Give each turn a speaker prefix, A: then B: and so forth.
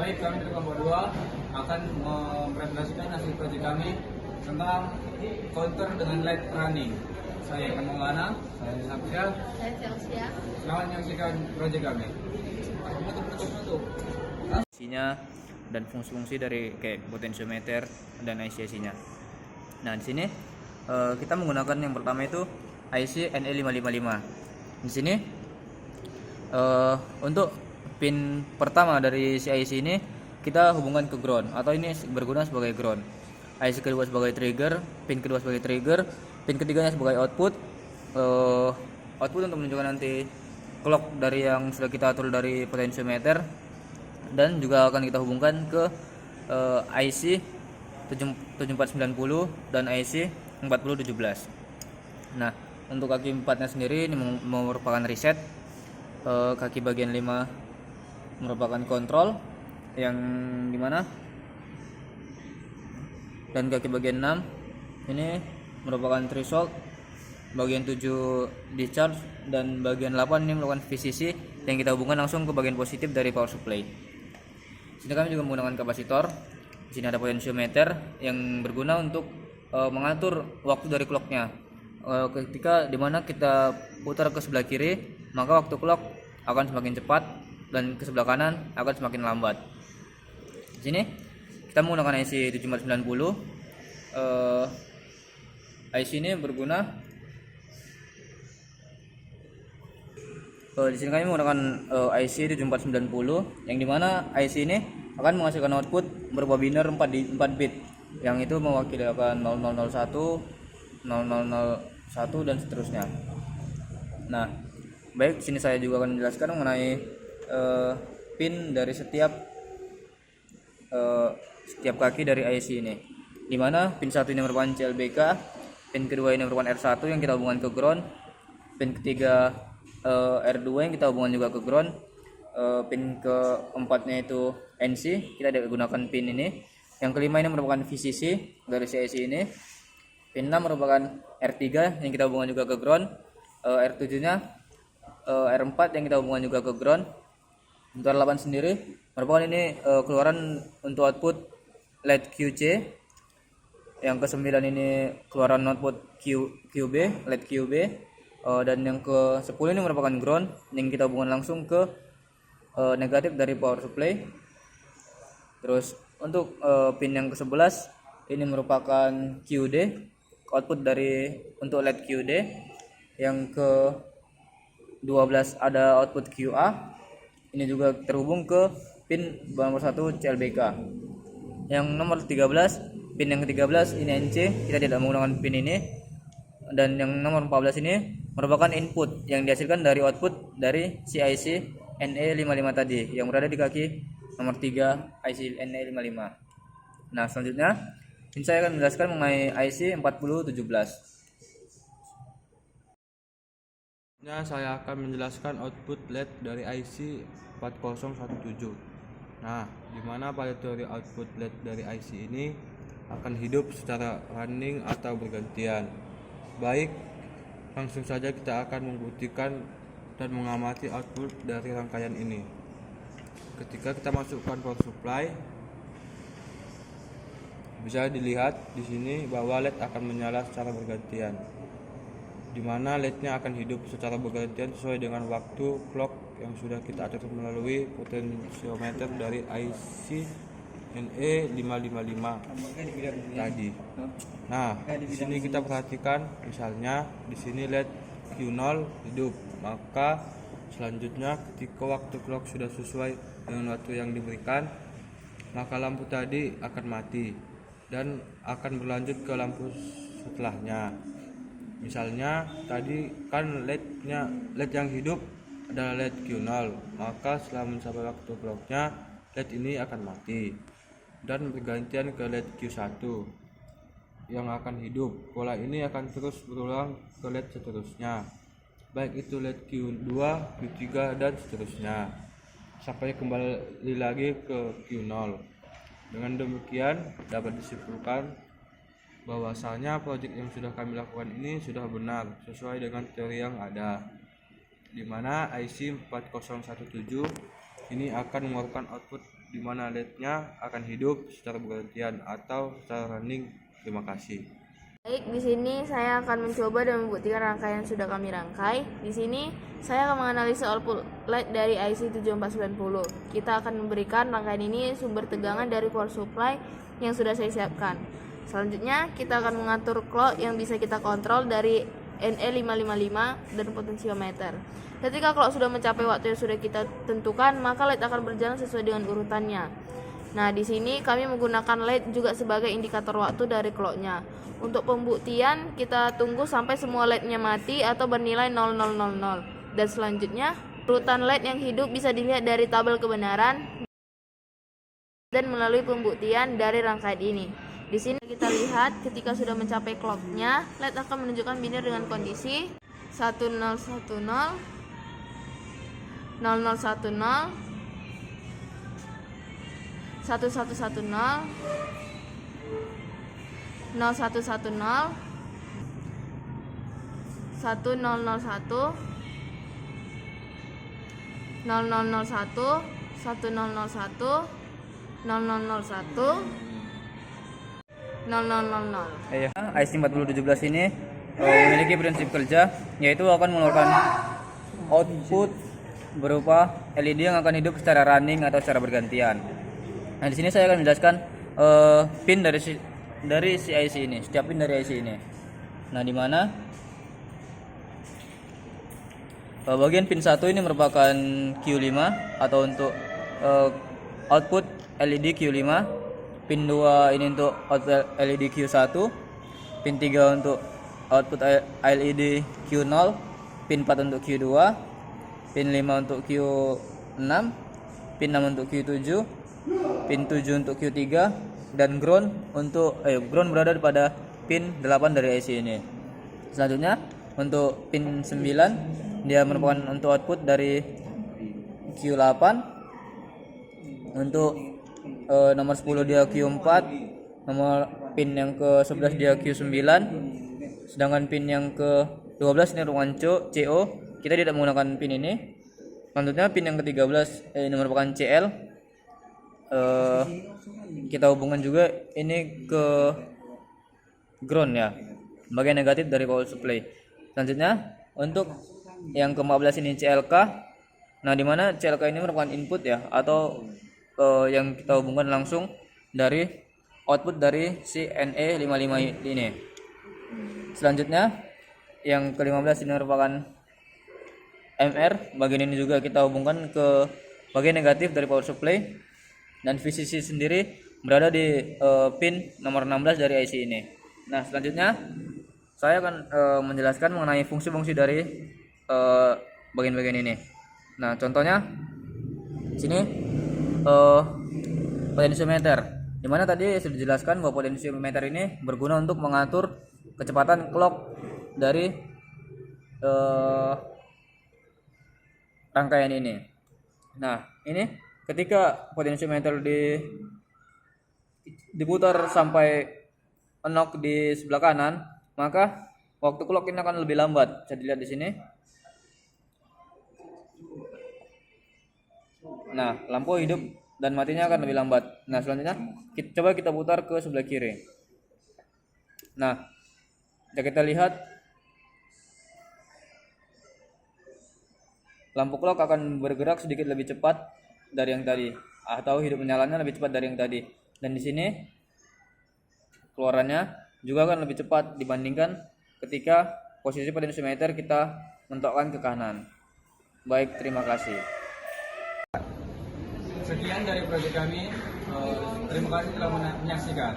A: Baik, kami dari kelompok 2 akan mempresentasikan hasil proyek kami tentang counter dengan light running. Saya Ikan Maulana, saya Sabtia.
B: Saya Chelsea.
A: Selamat menyaksikan proyek kami.
C: Isinya dan fungsi-fungsi dari kayak potentiometer dan IC-nya. Nah, di sini kita menggunakan yang pertama itu IC NE555. Di sini untuk pin pertama dari si IC ini kita hubungkan ke ground atau ini berguna sebagai ground. IC kedua sebagai trigger, pin kedua sebagai trigger, pin ketiganya sebagai output. Output untuk menunjukkan nanti clock dari yang sudah kita atur dari potentiometer, dan juga akan kita hubungkan ke IC 7490 dan IC 4017. Nah, untuk kaki 4-nya sendiri ini merupakan reset. Kaki bagian 5 merupakan kontrol yang dimana, dan kaki bagian 6 ini merupakan threshold, bagian 7 discharge, dan bagian 8 ini merupakan VCC yang kita hubungkan langsung ke bagian positif dari power supply. Sini kami juga menggunakan kapasitor. Di sini ada potentiometer yang berguna untuk mengatur waktu dari clocknya. Ketika dimana kita putar ke sebelah kiri, maka waktu clock akan semakin cepat, dan ke sebelah kanan akan semakin lambat. Di sini kita menggunakan IC 7490. IC ini berguna. Di sini kami menggunakan IC 7490 yang dimana IC ini akan menghasilkan output berupa biner 4 bit, yang itu mewakili akan 0001, 0001 dan seterusnya. Nah, baik, sini saya juga akan menjelaskan mengenai pin dari setiap kaki dari IC ini, dimana pin 1 ini merupakan CLBK, pin kedua ini merupakan R1 yang kita hubungkan ke ground, pin ketiga R2 yang kita hubungkan juga ke ground, pin keempatnya itu NC, kita gunakan pin ini, yang kelima ini merupakan VCC dari IC ini, pin 6 merupakan R3 yang kita hubungkan juga ke ground, R7 nya R4 yang kita hubungkan juga ke ground. Untuk R8 sendiri merupakan ini keluaran untuk output LED QC, yang ke-9 ini keluaran output QB, LED QB, dan yang ke-10 ini merupakan ground yang kita hubungkan langsung ke negatif dari power supply. Terus untuk pin yang ke-11 ini merupakan QD, output dari untuk LED QD. Yang ke-12 ada output QA, ini juga terhubung ke pin nomor 1 CLBK. Yang nomor 13, pin yang ke-13 ini NC, kita tidak menggunakan pin ini. Dan yang nomor 14 ini merupakan input yang dihasilkan dari output dari IC NE55 tadi yang berada di kaki nomor 3 IC NE55. Nah, selanjutnya ini saya akan menjelaskan mengenai IC 4017.
D: Saya akan menjelaskan output LED dari IC 4017. Nah, dimana pada teori output LED dari IC ini akan hidup secara running atau bergantian. Baik, langsung saja kita akan membuktikan dan mengamati output dari rangkaian ini. Ketika kita masukkan power supply, bisa dilihat di sini bahwa LED akan menyala secara bergantian, di mana LED-nya akan hidup secara bergantian sesuai dengan waktu clock yang sudah kita atur melalui potentiometer dari IC NE555 tadi. Nah, di sini kita perhatikan, misalnya di sini LED Q0 hidup, maka selanjutnya ketika waktu clock sudah sesuai dengan waktu yang diberikan, maka lampu tadi akan mati dan akan berlanjut ke lampu setelahnya. Misalnya tadi kan LED yang hidup adalah LED Q0, maka setelah mencapai waktu clocknya LED ini akan mati dan bergantian ke LED Q1 yang akan hidup. Pola ini akan terus berulang ke LED seterusnya, baik itu LED Q2, Q3 dan seterusnya sampai kembali lagi ke Q0. Dengan demikian dapat disimpulkan bahwasanya proyek yang sudah kami lakukan ini sudah benar sesuai dengan teori yang ada, di mana IC 4017 Ini akan mengeluarkan output di mana LED-nya akan hidup secara bergantian atau secara running. Terima kasih.
B: Baik, di sini saya akan mencoba dan membuktikan rangkaian yang sudah kami rangkai. Di sini saya akan menganalisa output LED dari IC 7490. Kita akan memberikan rangkaian ini sumber tegangan dari power supply yang sudah saya siapkan. Selanjutnya kita akan mengatur clock yang bisa kita kontrol dari NE555 dan potensiometer. Ketika clock sudah mencapai waktu yang sudah kita tentukan, maka LED akan berjalan sesuai dengan urutannya. Nah, di sini kami menggunakan LED juga sebagai indikator waktu dari clocknya. Untuk pembuktian, kita tunggu sampai semua LED-nya mati atau bernilai 0000. Dan selanjutnya, urutan LED yang hidup bisa dilihat dari tabel kebenaran dan melalui pembuktian dari rangkaian ini. Di sini kita lihat ketika sudah mencapai clock-nya, LED akan menunjukkan binary dengan kondisi 1010, 0010, 1110, 0110, 1001, 1001, 0001, 1001, 0001, 0000.
C: IC 4017 ini memiliki prinsip kerja, yaitu akan mengeluarkan output berupa LED yang akan hidup secara running atau secara bergantian. Nah, di sini saya akan menjelaskan pin dari si IC ini, setiap pin dari IC ini. Nah, di mana bagian pin 1 ini merupakan Q5 atau untuk output LED Q5. Pin 2 ini untuk output LED Q1. Pin 3 untuk output LED Q0. Pin 4 untuk Q2. Pin 5 untuk Q6. Pin 6 untuk Q7. Pin 7 untuk Q3 dan ground ground berada pada pin 8 dari IC ini. Selanjutnya untuk pin 9 dia merupakan untuk output dari Q8. Untuk nomor 10 dia Q4, nomor pin yang ke-11 dia Q9, sedangkan pin yang ke-12 ini merupakan CO. Kita tidak menggunakan pin ini. Selanjutnya pin yang ke-13 ini merupakan CL. Kita hubungkan juga ini ke ground ya, bagian negatif dari power supply. Selanjutnya untuk yang ke-14 ini CLK. Nah, di mana CLK ini merupakan input ya, atau yang kita hubungkan langsung dari output dari si NE55 ini. Selanjutnya yang ke-15 ini merupakan MR. Bagian ini juga kita hubungkan ke bagian negatif dari power supply, dan VCC sendiri berada di pin nomor 16 dari IC ini. Nah, selanjutnya saya akan menjelaskan mengenai fungsi-fungsi dari bagian-bagian ini. Nah, contohnya sini potensiometer, dimana tadi sudah dijelaskan bahwa potensiometer ini berguna untuk mengatur kecepatan clock dari rangkaian ini. Nah, ini ketika potensiometer diputar sampai knock di sebelah kanan, maka waktu clock ini akan lebih lambat. Bisa dilihat di sini. Nah, lampu hidup dan matinya akan lebih lambat. Nah, selanjutnya coba kita putar ke sebelah kiri. Nah, jika kita lihat, lampu clock akan bergerak sedikit lebih cepat dari yang tadi, atau hidup menyalanya lebih cepat dari yang tadi. Dan di sini keluarannya juga akan lebih cepat dibandingkan ketika posisi potensiometer kita mentokkan ke kanan. Baik, terima kasih.
A: Sekian dari proyek kami. Terima kasih telah menyaksikan.